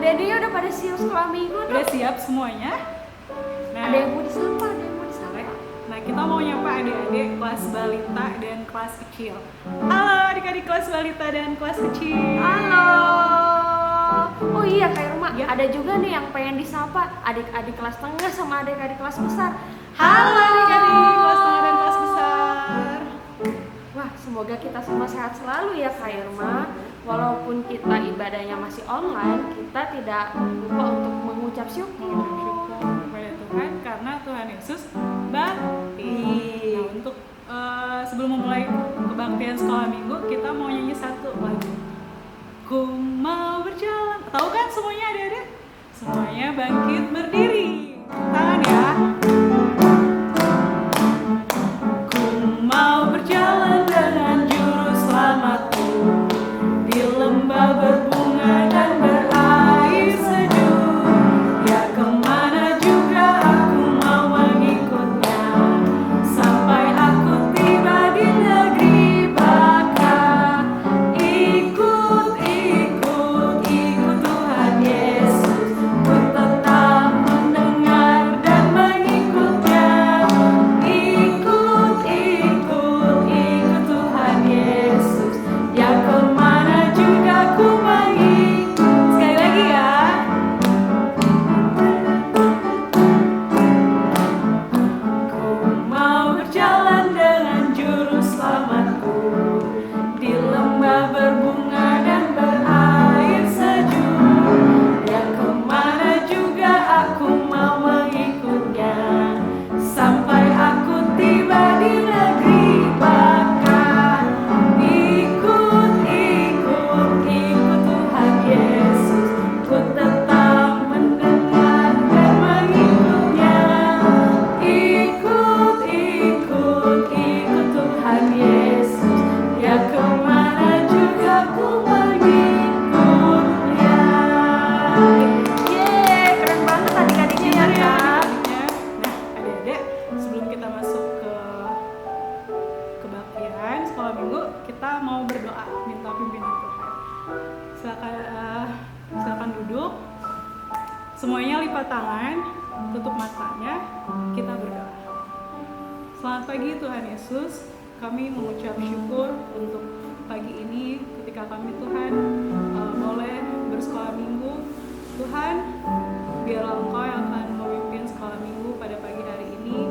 Adik-adiknya udah pada siap sekolah minggu tuh? Udah siap semuanya? Nah, Ada yang mau disapa, Nah, kita mau nyapa adik-adik kelas balita dan kelas kecil. Halo adik-adik kelas balita dan kelas kecil. Halo. Oh iya Kak Irma, Ya. ada juga nih yang pengen disapa adik-adik kelas tengah sama adik-adik kelas besar. Halo adik-adik kelas tengah dan kelas besar. Wah, semoga kita semua sehat selalu ya Kak Irma. Walaupun kita ibadahnya masih online, kita tidak lupa untuk mengucap syukur. Bersyukur kepada Tuhan karena Tuhan Yesus bakti. Nah, untuk sebelum memulai kebaktian sekolah minggu, kita mau nyanyi satu lagu. Ku mau berjalan. Tahu kan semuanya adik-adik? Semuanya bangkit berdiri. Tangan ya. Ku mau berjalan dengan juru selamatku di lembah berbunga dan berair sejuk. Ya kemana juga aku mau mengikutnya, sampai aku tiba di negeri baka. Ikut Tuhan Yesus, ku tetap mendengar dan mengikutnya. Ikut Tuhan Yesus, ya kemana juga ku mengikut. Sekali lagi ya. Ku mau berjalan dengan juru selamatku di lembah berbunga dan berair sejuk. Ya kemana juga aku mau mengikutnya, sampai aku tiba di negeri baka. Ikut Tuhan Yesus, ku tetap mendengar dan mengikutnya. Ikut Tuhan Yesus, ya kemana juga ku mengikutnya. Yeay, keren banget adik-adiknya ya Kak. Nah, adik-adik, sebelum kita masuk ke kebaktian sekolah minggu, kita mau berdoa minta pimpinan Tuhan. Silakan duduk. Semuanya lipat tangan, tutup matanya, kita berdoa. Selamat pagi Tuhan Yesus, kami mengucap syukur untuk pagi ini ketika kami Tuhan boleh bersekolah minggu. Tuhan, biarlah Engkau yang akan memimpin sekolah minggu pada pagi hari ini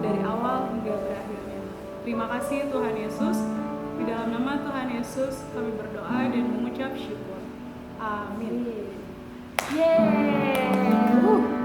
dari awal hingga berakhirnya. Terima kasih Tuhan Yesus. Di dalam nama Tuhan Yesus kami berdoa dan mengucap syukur. Amin. Yeay.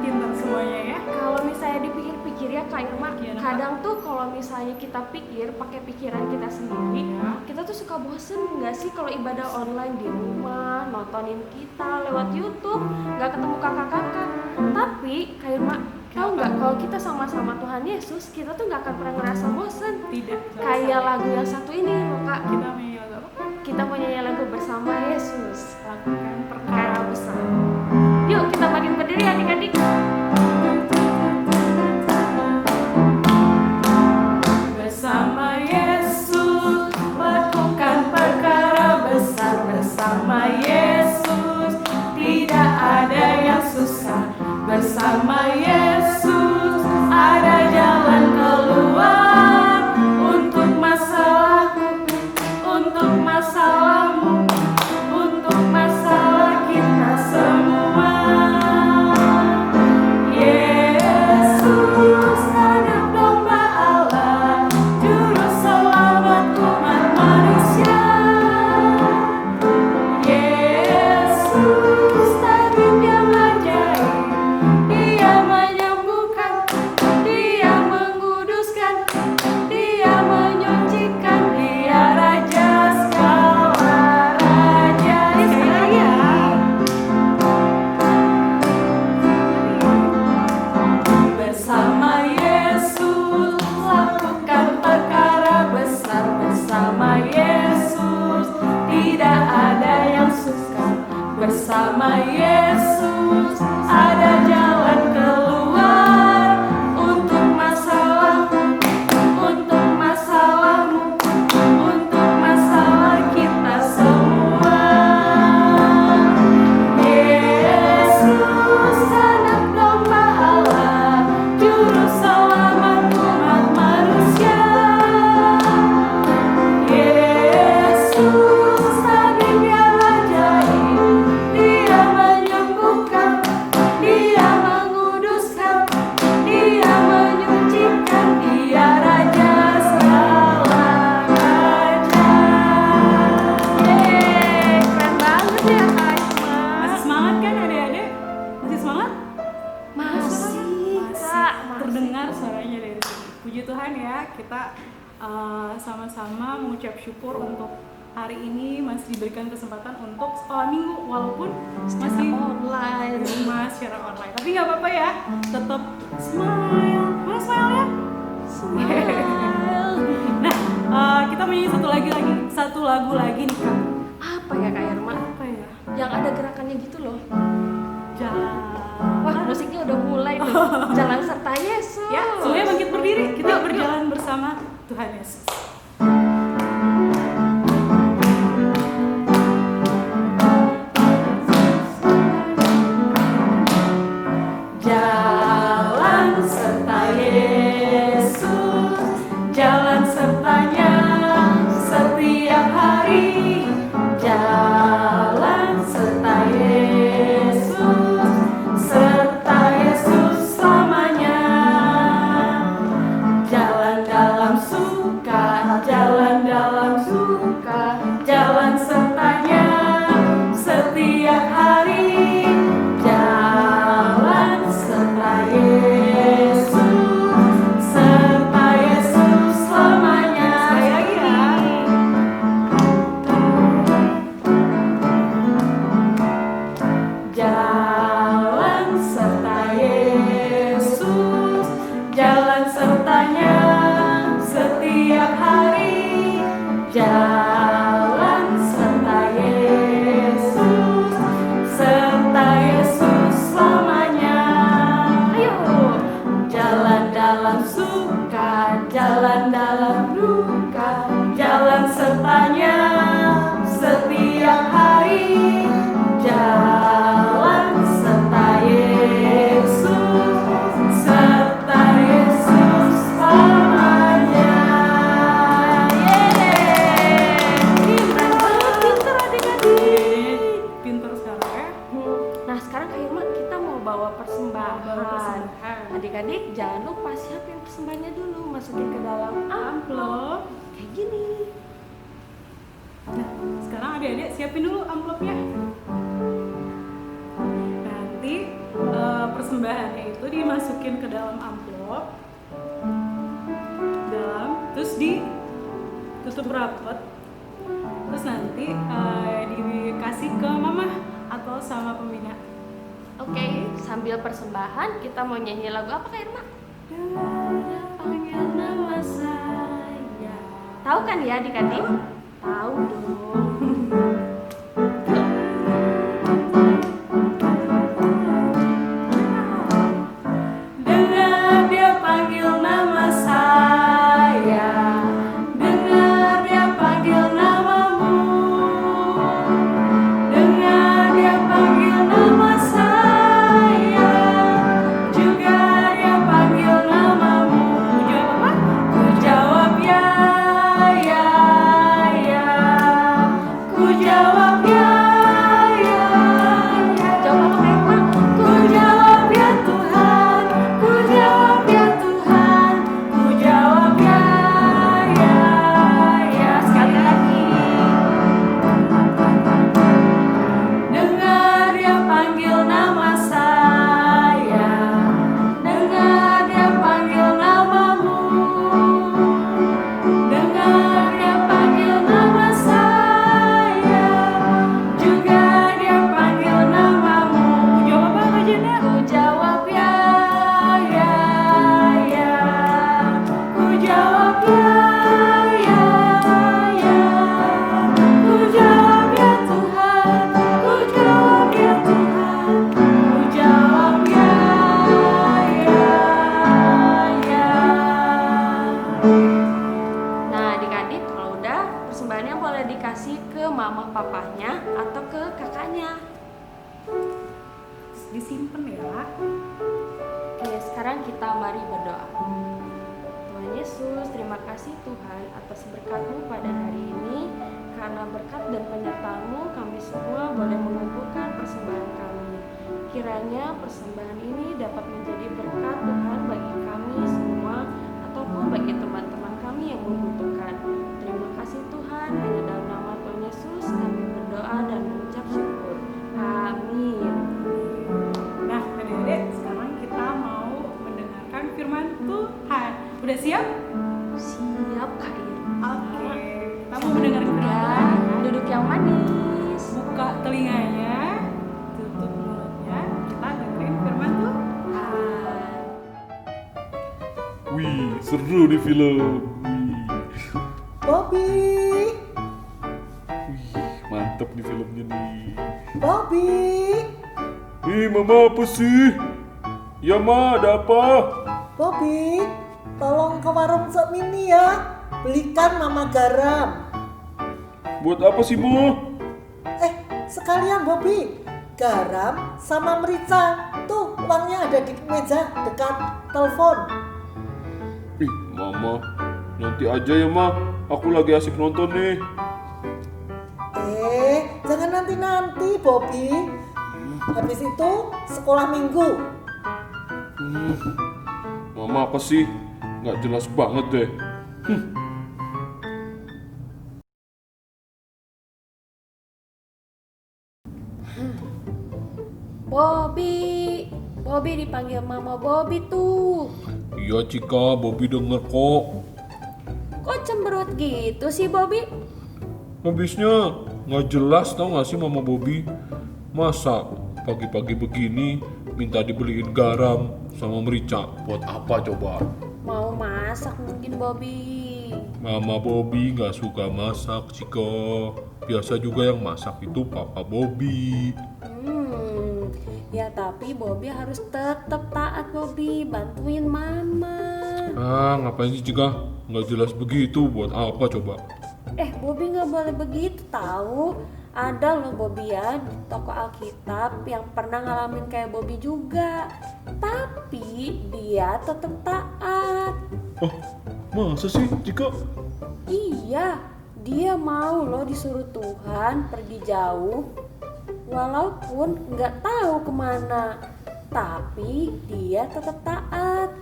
Pintar semuanya ya. Kalau misalnya dipikir-pikir ya Kak Irma, Iya, Kak. kadang tuh kalau misalnya kita pikir pakai pikiran kita sendiri, Ya. kita tuh suka bosen nggak sih kalau ibadah online di rumah, nontonin kita lewat YouTube, nggak ketemu kakak-kakak. Tapi Kak Irma, tahu nggak kalau kita sama-sama Tuhan Yesus, kita tuh nggak akan pernah ngerasa bosen. Tidak. Kayak lagu yang satu ini loh Kak, Kita menyanyi lagu apa? kita mau nyanyi lagu bersama Yesus, Lakukan perkara perkara besar. Yuk kita makin berdiri adik-adik. Bersama Yesus lakukan perkara besar. Bersama Yesus tidak ada yang susah. Bersama Yesus ada jalan keluar untuk masalahku, untuk masalahmu, untuk masalah kita semua. Yesus anak domba Allah, juru selamat umat manusia. Yesus tabib yang ajaib, Dia menyembuhkan, Dia menguduskan, Dia menyucikan, Dia Raja segala raja. Sekali lagi ya. Bersama Yesus lakukan perkara besar. Bersama Yesus tidak ada yang susah. Bersama Yesus ada jalan keluar untuk masalahku, untuk masalahmu, untuk masalah kita semua. Yesus suaranya dari sini. Puji Tuhan ya, kita sama-sama mengucap syukur untuk hari ini masih diberikan kesempatan untuk sekolah minggu walaupun masih online. di rumah secara online. Tapi nggak apa-apa ya, tetap smile. Mana smile ya? Smile. Nah, kita menyanyi satu lagu lagi nih Kak. Apa ya Kak Irma? Apa ya? Yang ada gerakannya gitu loh. Jalan. Wah, musiknya udah mulai tuh. Jalan serta Yesus. Ya, semuanya bangkit berdiri. Kita berjalan bersama Tuhan Yesus. Jalan serta Yesus, jalan sertanya setiap hari. Jalan serta Yesus, serta Yesus selamanya. Jalan dalam suka, jalan dalam suka, jalan sertanya setiap hari. Jalan serta Yesus, serta Yesus selamanya. Sekali lagi ya. Jalan serta Yesus, jalan sertanya setiap hari. Jalan serta Yesus, serta Yesus selamanya. Ayo, jalan dalam suka, jalan dalam duka, jalan sertanya setiap hari. Jalan serta Yesus, serta Yesus selamanya. Pinter adik-adik. Pinter sekarang ya. Nah sekarang Kak Irma kita mau bawa persembahan. Bawa persembahan. Adik-adik jangan lupa siapin persembahannya dulu, masukin ke dalam amplop kayak gini. Nah, sekarang adik-adik siapin dulu amplopnya. Nanti persembahannya itu dimasukin ke dalam amplop, terus ditutup rapat, terus nanti dikasih ke mama atau sama pembina. Oke, sambil persembahan kita mau nyanyi lagu apa Kak Irma? Panggil nama saya. Tahu kan ya adik-adik? Tahu dong. Dengar dia panggil nama saya, dengar dia panggil namamu, dengar dia panggil nama saya, juga dia panggil namamu. Ku jawab apa? Ku jawab ya, ya, ya. Ku jawab ya, ya, ya. Jawab apa Kak Irma? Ku jawab ya Tuhan, ku jawab ya Tuhan, ku jawab ya, ya, ya. Sekali lagi. Dengar dia panggil nama saya, dengar dia panggil namamu, dengar dia panggil nama saya, juga dia panggil namamu. Ku jawab apa Kak Jena? Ku jawab ya, ya, ya. Ku jawab ya, ya, ya. Ku jawab ya Tuhan, ku jawab ya Tuhan, ku jawab ya, ya, ya. Nah adik-adik kalau udah persembahannya boleh dikasih ke mama papahnya atau ke kakaknya. Disimpan ya. Oke, sekarang kita mari berdoa. Tuhan Yesus, terima kasih Tuhan atas berkat-Mu pada hari ini. Karena berkat dan penyertaan-Mu, kami semua boleh mengumpulkan persembahan kami. Kiranya persembahan ini dapat menjadi berkat Tuhan bagi kami semua ataupun bagi teman-teman kami yang membutuhkan. Terima kasih Tuhan, hanya dalam nama Tuhan Yesus kami berdoa dan mengucap syukur. Amin. Nah, adik-adik, sekarang kita mau mendengarkan firman Tuhan. Tuhan. Udah siap? Siap Kak Irma. Oke. Kita mau mendengarkan firman Ya, Tuhan. duduk yang manis. Buka telinganya, tutup mulutnya. Kita dengerin firman Tuhan. Wih, seru nih film. Wih, Bobby, mantap nih filmnya nih. Bobby, Mama apa sih? Ya Ma, ada apa? Bobby, tolong ke warung Sok Mini ya, belikan Mama garam. Buat apa sih Ma? Sekalian Bobby, garam sama merica. Tuh uangnya ada di meja dekat telepon. Mama, nanti aja ya Ma. Aku lagi asik nonton nih. Jangan nanti-nanti Bobby. Habis itu sekolah minggu. Mama apa sih? Nggak jelas banget deh. Bobby dipanggil Mama Bobby tuh. Iya Cika, Bobby denger kok. Kok cemberut gitu sih Bobby? Habisnya nggak jelas tau nggak sih Mama Bobby? Masa pagi-pagi begini minta dibeliin garam sama merica? Buat apa coba? Mau masak mungkin Bobby. Mama Bobby nggak suka masak Cika. Biasa juga yang masak itu Papa Bobby. Ya tapi Bobby harus tetap taat Bobby, bantuin Mama. Ngapain sih Cika? Nggak jelas begitu, buat apa coba? Bobby nggak boleh begitu tahu. Ada loh Bobby ya di toko Alkitab yang pernah ngalamin kayak Bobby juga. Tapi dia tetap taat. Masa sih Cika? Iya, dia mau loh disuruh Tuhan pergi jauh. Walaupun nggak tahu kemana, tapi dia tetap taat.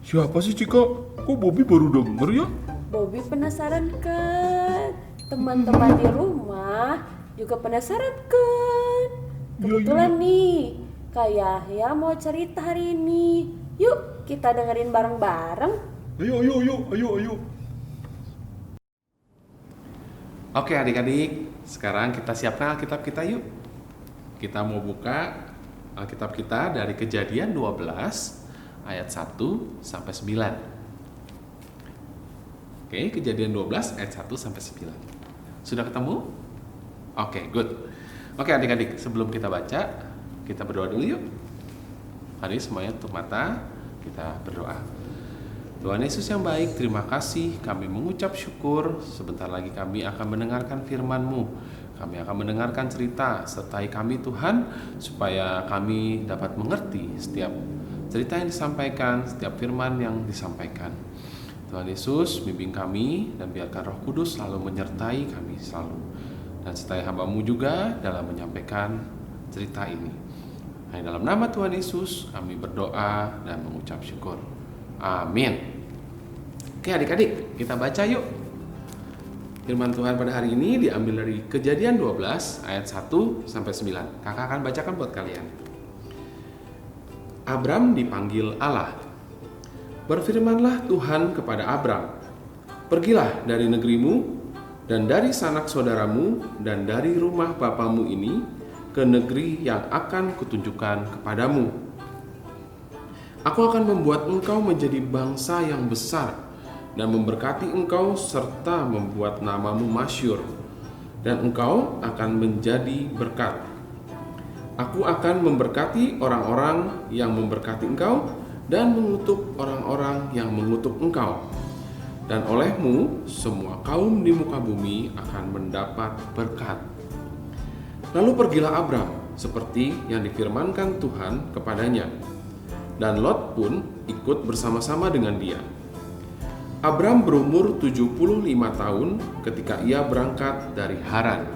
Siapa sih Cika? Kok Bobby baru denger ya? Bobby penasaran kan? Teman-teman di rumah juga penasaran kan? Kebetulan nih, Kak Yahya mau cerita hari ini. Yuk kita dengerin bareng-bareng. Ayo. Oke adik-adik, sekarang kita siapkan Alkitab kita yuk. Kita mau buka Alkitab kita dari Kejadian 12 ayat 1 sampai 9. Oke, Kejadian 12 ayat 1 sampai 9. Sudah ketemu? Oke, good. Oke adik-adik, sebelum kita baca, kita berdoa dulu yuk. Mari semuanya tutup mata, kita berdoa. Tuhan Yesus yang baik, terima kasih. Kami mengucap syukur. Sebentar lagi kami akan mendengarkan firman-Mu. Kami akan mendengarkan cerita. Sertai kami Tuhan, supaya kami dapat mengerti setiap cerita yang disampaikan, setiap firman yang disampaikan. Tuhan Yesus, bimbing kami dan biarkan Roh Kudus selalu menyertai kami selalu. Dan sertai hamba-Mu juga dalam menyampaikan cerita ini. Hanya dalam nama Tuhan Yesus kami berdoa dan mengucap syukur. Amin. Oke adik-adik, kita baca yuk. Firman Tuhan pada hari ini diambil dari Kejadian 12 ayat 1 sampai 9. Kakak akan bacakan buat kalian. Abram dipanggil Allah. Berfirmanlah Tuhan kepada Abram, pergilah dari negerimu dan dari sanak saudaramu dan dari rumah bapamu ini ke negeri yang akan kutunjukkan kepadamu. Aku akan membuat engkau menjadi bangsa yang besar dan memberkati engkau serta membuat namamu masyhur, dan engkau akan menjadi berkat. Aku akan memberkati orang-orang yang memberkati engkau dan mengutuk orang-orang yang mengutuk engkau. Dan olehmu semua kaum di muka bumi akan mendapat berkat. Lalu pergilah Abram seperti yang difirmankan Tuhan kepadanya. Dan Lot pun ikut bersama-sama dengan dia. Abram berumur 75 tahun ketika ia berangkat dari Haran.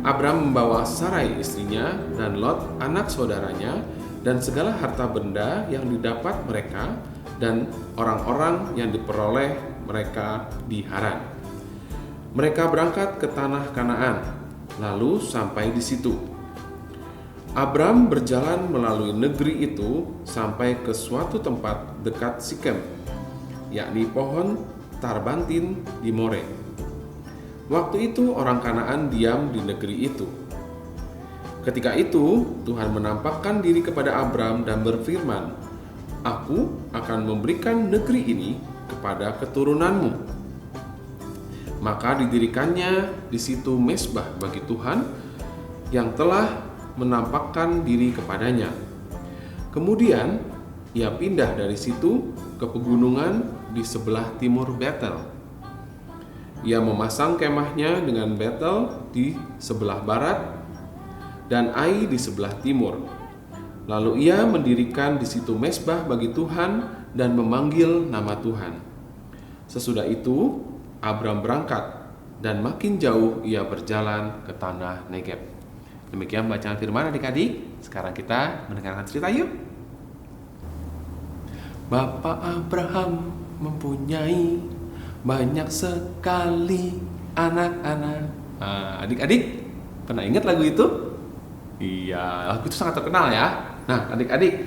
Abram membawa Sarai istrinya dan Lot anak saudaranya dan segala harta benda yang didapat mereka dan orang-orang yang diperoleh mereka di Haran. Mereka berangkat ke tanah Kanaan, lalu sampai di situ. Abram berjalan melalui negeri itu sampai ke suatu tempat dekat Sikem, yakni pohon Tarbantin di More. Waktu itu orang Kanaan diam di negeri itu. Ketika itu Tuhan menampakkan diri kepada Abram dan berfirman, "Aku akan memberikan negeri ini kepada keturunanmu." Maka didirikannya di situ mezbah bagi Tuhan yang telah menampakkan diri kepadanya. Kemudian ia pindah dari situ ke pegunungan di sebelah timur Betel. Ia memasang kemahnya dengan Betel di sebelah barat dan Ai di sebelah timur. Lalu ia mendirikan di situ mezbah bagi Tuhan dan memanggil nama Tuhan. Sesudah itu Abram berangkat dan makin jauh ia berjalan ke tanah Negeb. Demikian bacaan firman adik-adik. Sekarang kita mendengarkan cerita yuk. Bapak Abraham mempunyai banyak sekali anak-anak. Adik-adik pernah ingat lagu itu? Iya, lagu itu sangat terkenal ya. Nah, adik-adik,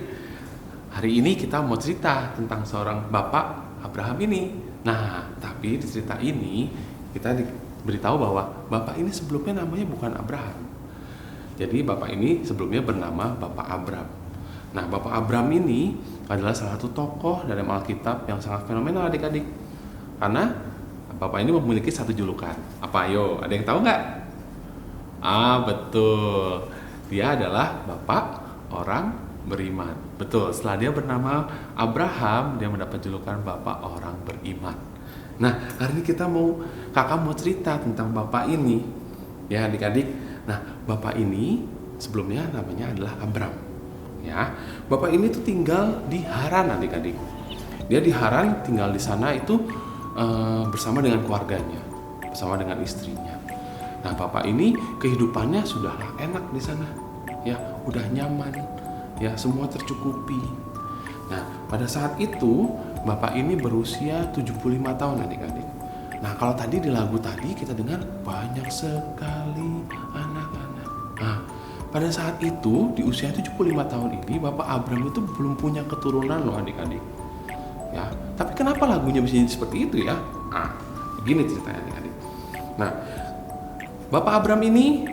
hari ini kita mau cerita tentang seorang Bapak Abraham ini. Nah, tapi di cerita ini kita diberitahu bahwa Bapak ini sebelumnya namanya bukan Abraham. Jadi Bapak ini sebelumnya bernama Bapak Abram. Nah, Bapak Abram ini adalah salah satu tokoh dalam Alkitab yang sangat fenomenal adik-adik. Karena Bapak ini memiliki satu julukan. Apa ayo? Ada yang tahu nggak? Betul. Dia adalah Bapak orang beriman. Betul, setelah dia bernama Abraham, dia mendapat julukan Bapak orang beriman. Nah, hari ini kakak mau cerita tentang Bapak ini. Ya adik-adik. Nah, Bapak ini sebelumnya namanya adalah Abram. Ya, Bapak ini tuh tinggal di Haran adik-adik. Dia di Haran, tinggal di sana itu bersama dengan keluarganya, bersama dengan istrinya. Nah, Bapak ini kehidupannya sudahlah enak di sana. Ya, udah nyaman. Ya, semua tercukupi. Nah, pada saat itu Bapak ini berusia 75 tahun adik-adik. Nah, kalau tadi di lagu tadi kita dengar banyak sekali anak-anak. Nah, pada saat itu di usia 75 tahun ini Bapak Abram itu belum punya keturunan loh adik-adik. Ya, tapi kenapa lagunya bisa seperti itu ya? Begini ceritanya adik-adik. Nah, Bapak Abram ini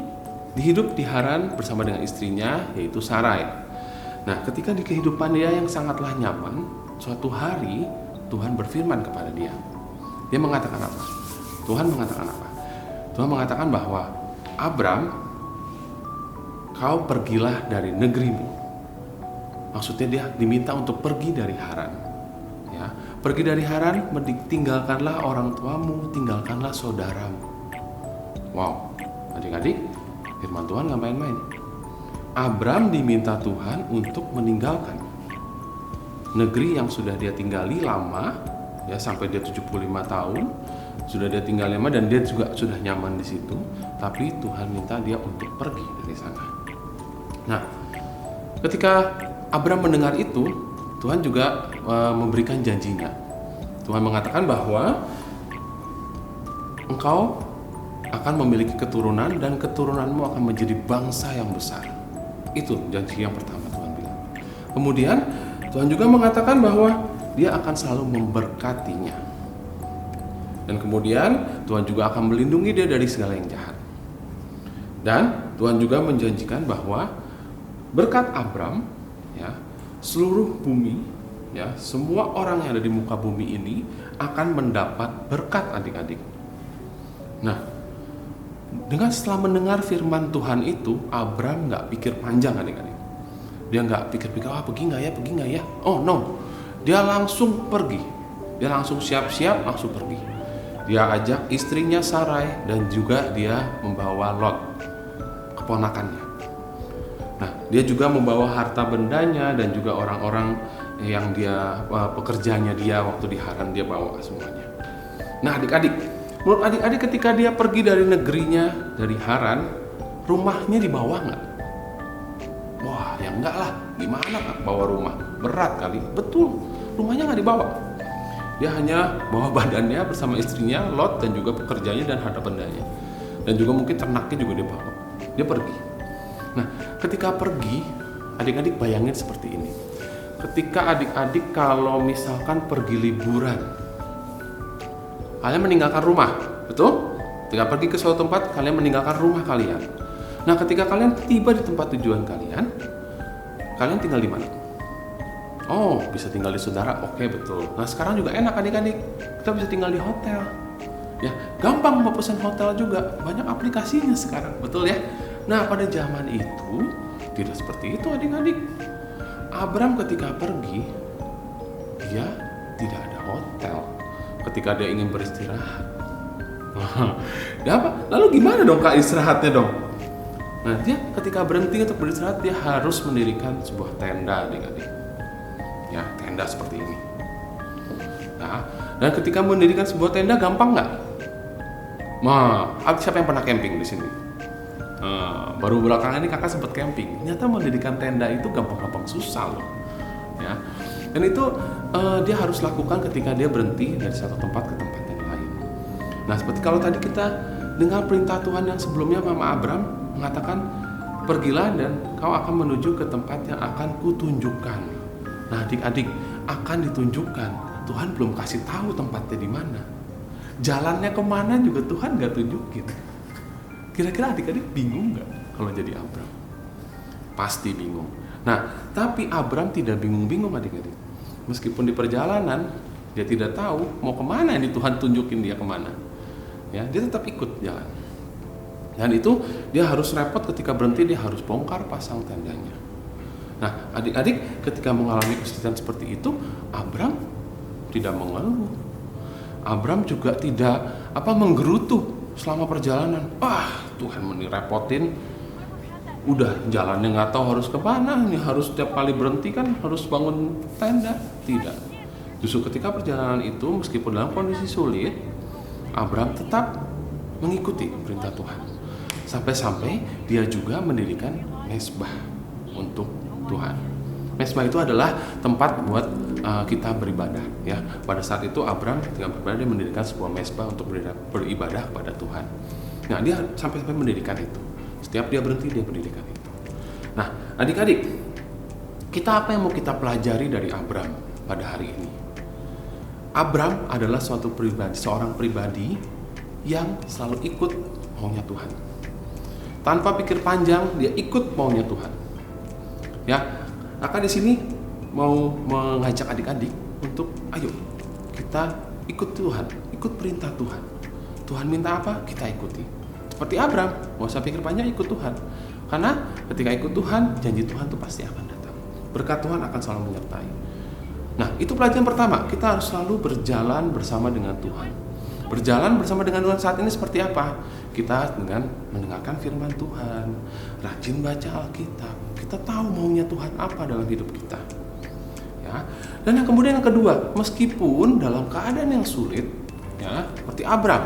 hidup di Haran bersama dengan istrinya yaitu Sarai. Nah, ketika di kehidupan dia yang sangatlah nyaman, suatu hari Tuhan berfirman kepada dia. Dia mengatakan apa? Tuhan mengatakan apa? Tuhan mengatakan bahwa Abram, kau pergilah dari negerimu. Maksudnya dia diminta untuk pergi dari Haran. Ya, pergi dari Haran, tinggalkanlah orang tuamu, tinggalkanlah saudaramu. Wow, adik-adik, firman Tuhan nggak main-main. Abram diminta Tuhan untuk meninggalkan negeri yang sudah dia tinggali lama, ya sampai dia 75 tahun, sudah dia tinggal lama dan dia juga sudah nyaman di situ, tapi Tuhan minta dia untuk pergi dari sana. Nah, ketika Abram mendengar itu, Tuhan juga memberikan janjinya. Tuhan mengatakan bahwa engkau akan memiliki keturunan dan keturunanmu akan menjadi bangsa yang besar. Itu janji yang pertama Tuhan bilang. Kemudian Tuhan juga mengatakan bahwa dia akan selalu memberkatinya. Dan kemudian Tuhan juga akan melindungi dia dari segala yang jahat. Dan Tuhan juga menjanjikan bahwa berkat Abram, ya, seluruh bumi, ya, semua orang yang ada di muka bumi ini akan mendapat berkat adik-adik. Nah, setelah mendengar firman Tuhan itu, Abram nggak pikir panjang adik-adik. Dia nggak pikir-pikir, pergi nggak ya? Oh no, dia langsung pergi. Dia langsung siap-siap, langsung pergi. Dia ajak istrinya Sarai dan juga dia membawa Lot, keponakannya. Nah, dia juga membawa harta bendanya dan juga orang-orang yang dia pekerjanya dia waktu di Haran dia bawa semuanya. Nah, adik-adik, menurut adik-adik ketika dia pergi dari negerinya, dari Haran, rumahnya dibawa nggak? Wah, ya enggak lah. Gimana Kak bawa rumah? Berat kali. Betul, rumahnya nggak dibawa. Dia hanya bawa badannya bersama istrinya, Lot, dan juga pekerjanya dan harta bendanya. Dan juga mungkin ternaknya juga dia bawa. Dia pergi. Nah, ketika pergi, adik-adik bayangin seperti ini. Ketika adik-adik kalau misalkan pergi liburan, kalian meninggalkan rumah, betul? Ketika pergi ke suatu tempat, kalian meninggalkan rumah kalian. Nah, ketika kalian tiba di tempat tujuan kalian tinggal di mana? Oh, bisa tinggal di saudara, oke betul. Nah, sekarang juga enak adik-adik, kita bisa tinggal di hotel. Ya, gampang mau pesan hotel juga, banyak aplikasinya sekarang, betul ya? Nah, pada zaman itu tidak seperti itu adik-adik. Abram ketika pergi, dia tidak ada hotel. Ketika dia ingin beristirahat, dia apa? Lalu gimana dong Kak istirahatnya dong? Nah, dia ketika berhenti untuk beristirahat, dia harus mendirikan sebuah tenda adik-adik. Ya, tenda seperti ini. Nah, dan ketika mendirikan sebuah tenda gampang nggak? Nah, siapa yang pernah camping di sini? Baru belakangan ini kakak sempat camping. Ternyata mendirikan tenda itu gampang-gampang susah loh. Ya, dan itu dia harus lakukan ketika dia berhenti dari satu tempat ke tempat yang lain. Nah, seperti kalau tadi kita dengar perintah Tuhan yang sebelumnya, Mama Abram mengatakan, pergilah dan kau akan menuju ke tempat yang akan kutunjukkan. Nah, adik-adik, akan ditunjukkan. Tuhan belum kasih tahu tempatnya di mana. Jalannya kemana juga Tuhan nggak tunjukin. Kira-kira adik-adik bingung nggak kalau jadi Abram? Pasti bingung. Nah, tapi Abram tidak bingung-bingung adik-adik. Meskipun di perjalanan dia tidak tahu mau kemana ini Tuhan tunjukin dia kemana. Ya, dia tetap ikut jalan. Dan itu dia harus repot ketika berhenti, dia harus bongkar pasang tendanya. Nah, adik-adik ketika mengalami kesulitan seperti itu, Abram tidak mengeluh. Abram juga tidak menggerutu selama perjalanan. Tuhan merepotin. Udah jalannya nggak tahu harus kemana, ini harus setiap kali berhenti kan harus bangun tenda. Tidak. Justru ketika perjalanan itu meskipun dalam kondisi sulit, Abram tetap mengikuti perintah Tuhan. Sampai-sampai dia juga mendirikan mezbah untuk Tuhan. Mezbah itu adalah tempat buat kita beribadah ya. Pada saat itu Abram ketika beribadah dia mendirikan sebuah mezbah untuk beribadah kepada Tuhan. Nah, dia sampai mendirikan itu. Setiap dia berhenti dia mendirikan itu. Nah, adik-adik, kita apa yang mau kita pelajari dari Abram pada hari ini? Abram adalah seorang pribadi yang selalu ikut maunya Tuhan. Tanpa pikir panjang dia ikut maunya Tuhan. Ya, kakak di sini mau mengajak adik-adik untuk ayo kita ikut Tuhan, ikut perintah Tuhan. Tuhan minta apa? Kita ikuti. Seperti Abram, nggak usah pikir panjang, ikut Tuhan. Karena ketika ikut Tuhan, janji Tuhan itu pasti akan datang. Berkat Tuhan akan selalu menyertai. Nah, itu pelajaran pertama. Kita harus selalu berjalan bersama dengan Tuhan. Berjalan bersama dengan Tuhan saat ini seperti apa? Kita dengan mendengarkan firman Tuhan, rajin baca Alkitab. Kita tahu maunya Tuhan apa dalam hidup kita. Ya. Dan yang kemudian yang kedua, meskipun dalam keadaan yang sulit, ya, seperti Abram,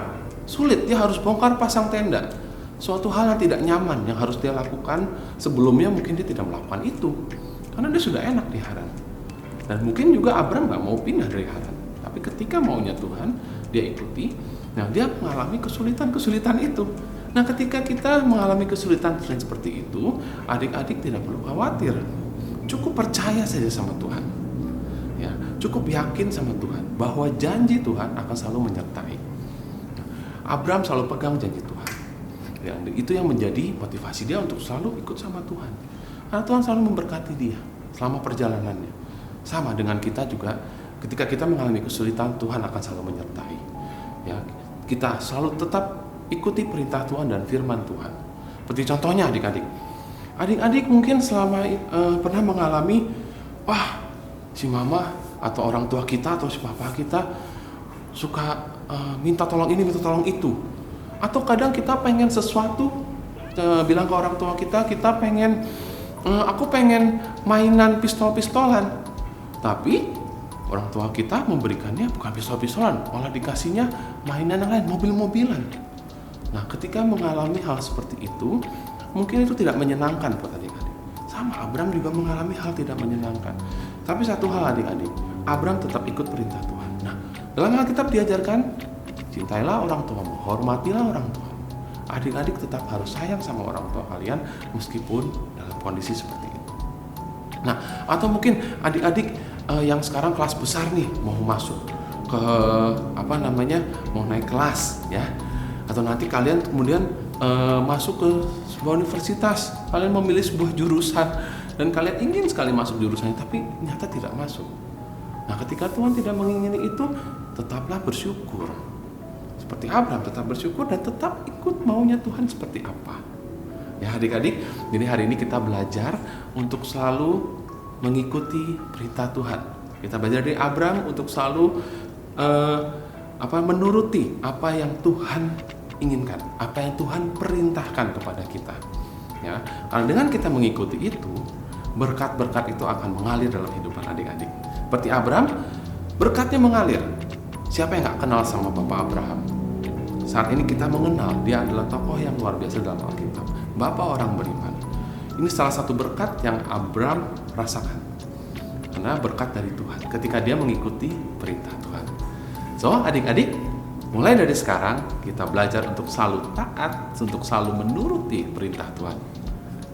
sulit, dia harus bongkar pasang tenda. Suatu hal yang tidak nyaman yang harus dia lakukan, sebelumnya mungkin dia tidak melakukan itu. Karena dia sudah enak di Haran. Dan mungkin juga Abram gak mau pindah dari Haran. Tapi ketika maunya Tuhan, dia ikuti. Nah, dia mengalami kesulitan-kesulitan itu. Nah, ketika kita mengalami kesulitan seperti itu, adik-adik tidak perlu khawatir. Cukup percaya saja sama Tuhan. Ya, cukup yakin sama Tuhan bahwa janji Tuhan akan selalu menyertai. Abram selalu pegang janji Tuhan. Ya, itu yang menjadi motivasi dia untuk selalu ikut sama Tuhan. Karena Tuhan selalu memberkati dia selama perjalanannya. Sama dengan kita juga, ketika kita mengalami kesulitan, Tuhan akan selalu menyertai. Ya, kita selalu tetap ikuti perintah Tuhan dan firman Tuhan. Seperti contohnya adik-adik. Adik-adik mungkin selama pernah mengalami, si mama atau orang tua kita atau si papa kita suka minta tolong ini, minta tolong itu. Atau kadang kita pengen sesuatu, bilang ke orang tua kita pengen, aku pengen mainan pistol-pistolan. Tapi orang tua kita memberikannya bukan pistol-pistolan, malah dikasihnya mainan yang lain, mobil-mobilan. Nah, ketika mengalami hal seperti itu, mungkin itu tidak menyenangkan buat adik-adik. Sama, Abram juga mengalami hal tidak menyenangkan. Tapi satu hal adik-adik, Abram tetap ikut perintah Tuhan. Nah, dalam Alkitab diajarkan, cintailah orang tuamu, hormatilah orang tuamu. adik-adik tetap harus sayang sama orang tua kalian meskipun dalam kondisi seperti itu. Nah, atau mungkin adik-adik yang sekarang kelas besar nih mau masuk ke mau naik kelas ya, atau nanti kalian kemudian masuk ke sebuah universitas, kalian memilih sebuah jurusan dan kalian ingin sekali masuk jurusannya tapi ternyata tidak masuk. Nah, ketika Tuhan tidak mengingini itu, tetaplah bersyukur. Seperti Abraham tetap bersyukur dan tetap ikut maunya Tuhan seperti apa. Ya adik-adik, jadi hari ini kita belajar untuk selalu mengikuti perintah Tuhan. Kita belajar dari Abraham untuk selalu menuruti apa yang Tuhan inginkan, apa yang Tuhan perintahkan kepada kita. Ya, karena dengan kita mengikuti itu, berkat-berkat itu akan mengalir dalam kehidupan adik-adik. Seperti Abraham, berkatnya mengalir. Siapa yang gak kenal sama Bapak Abraham? Saat ini kita mengenal, dia adalah tokoh yang luar biasa dalam Alkitab. Bapak orang beriman. Ini salah satu berkat yang Abraham rasakan. Karena berkat dari Tuhan, ketika dia mengikuti perintah Tuhan. So, adik-adik, mulai dari sekarang kita belajar untuk selalu taat, untuk selalu menuruti perintah Tuhan.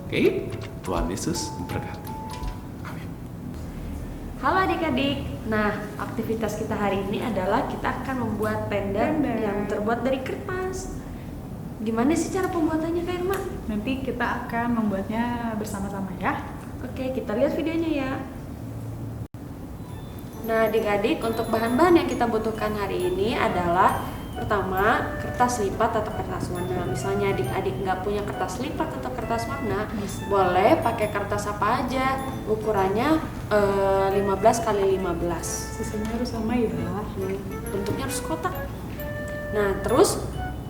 Oke? Tuhan Yesus memberkati. Amin. Halo adik-adik. Nah, aktivitas kita hari ini adalah kita akan membuat tenda yang terbuat dari kertas. Gimana sih cara pembuatannya, Kak Irma? Nanti kita akan membuatnya bersama-sama ya. Oke, kita lihat videonya ya. Nah, adik-adik, untuk bahan-bahan yang kita butuhkan hari ini adalah pertama, kertas lipat atau kertas warna. Misalnya adik-adik nggak punya kertas lipat atau kertas warna, boleh pakai kertas apa aja. Ukurannya 15 x 15. Sisanya harus sama ya. Bentuknya harus kotak. Nah, terus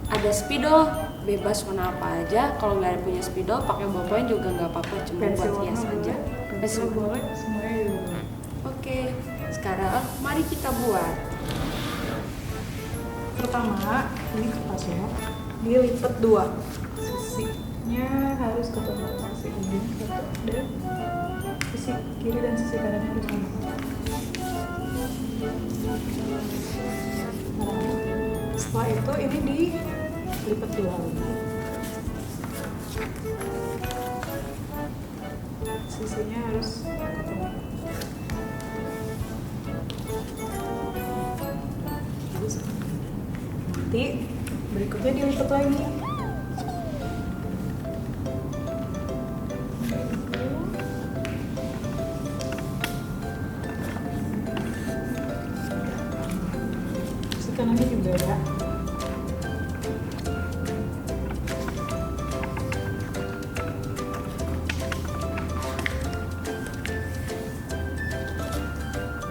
ada spidol, bebas warna apa aja. Kalau nggak punya spidol, pakai ballpoint juga nggak apa-apa, cuma buat hias aja. Pensil boleh, semuanya juga. Oke, sekarang mari kita buat. Pertama, ini kertasnya dilipat 2. Sisinya harus ketemu, sisi ujung satu dan sisi kiri dan sisi kanannya harus sama. Nah, setelah itu ini dilipat 2 lagi. Sisinya harus ketemu. Nanti berikutnya dilipat lagi. Sisi kanannya juga ya.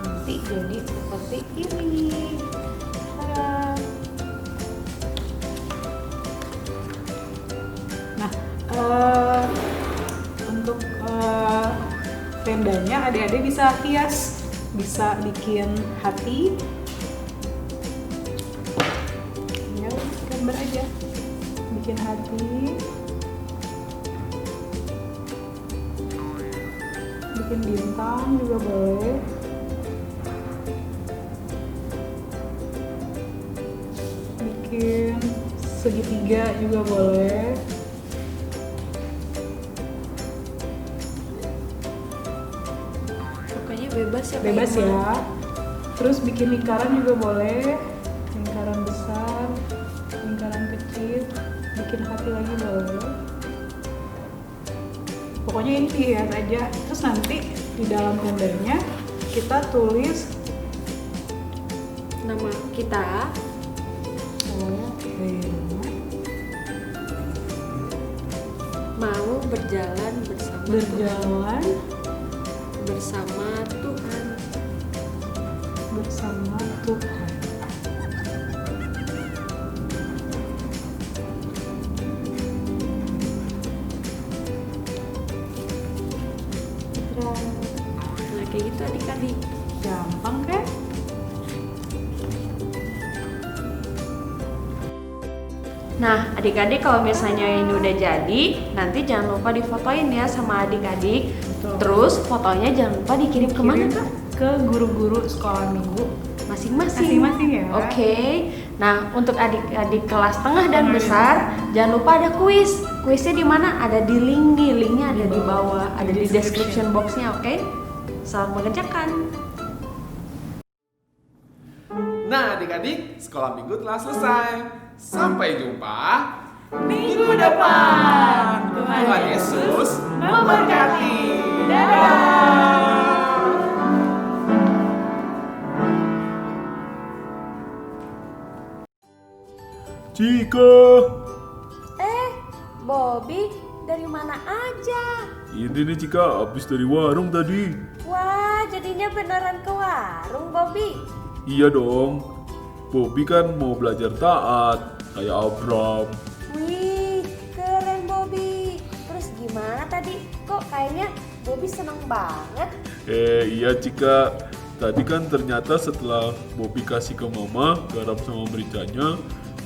Nanti jadi seperti ini. Tada. Untuk tendanya adik-adik bisa hias, bisa bikin hati, ya gambar aja, bikin hati, bikin bintang juga boleh, bikin segitiga juga boleh. Bebas ya, Bebas ya. Terus bikin lingkaran juga boleh, lingkaran besar, lingkaran kecil, bikin hati lagi boleh. Pokoknya ini dihias aja. Terus nanti di dalam tendanya kita tulis nama kita. Mau berjalan bersama bersama Tuhan. Bersama Tuhan. Nah, kayak gitu adik-adik. Gampang kan? Nah, adik-adik kalau misalnya ini udah jadi, nanti jangan lupa difotoin ya sama adik-adik. Betul. Terus fotonya jangan lupa dikirim kemana, Kak? Ke guru-guru sekolah minggu masing-masing. Masing-masing ya. Oke. Nah, untuk adik-adik kelas tengah dan besar, jangan lupa ada kuis. Kuisnya di mana? Ada di link nih. Linknya ada di bawah, ada di description boxnya. Oke. Selamat mengerjakan. Nah, adik-adik, sekolah minggu telah selesai. Sampai jumpa Minggu depan. Tuhan Yesus memberkati. Dadah. Cika, Bobby, dari mana aja? ini nih Cika, habis dari warung tadi. Wah, jadinya beneran ke warung, Bobby. Iya dong, Bobby kan mau belajar taat, kayak Abram. Wih, keren Bobby. Terus gimana tadi? Kok kayaknya Bobby seneng banget? Iya Cika, tadi kan ternyata setelah Bobby kasih ke Mama garam sama mericanya,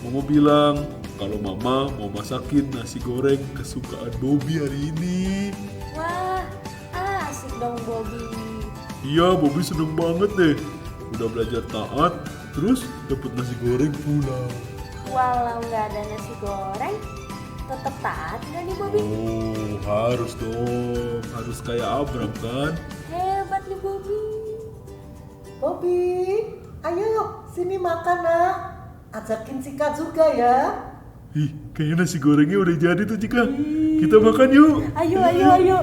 Mama bilang kalau Mama mau masakin nasi goreng kesukaan Bobby hari ini. Wah, asik dong Bobby. Iya, Bobby seneng banget deh. Udah belajar taat, terus dapet nasi goreng pula. Walau nggak ada nasi goreng, tetap taat nggak nih Bobby? Oh, harus dong. Harus kayak Abram kan? Hebat nih Bobby. Bobby, ayo sini makan nak. Ajakin Cika juga ya. Ih, kayaknya nasi gorengnya udah jadi tuh Cika. Kita makan yuk. Ayo, ayo, ayo.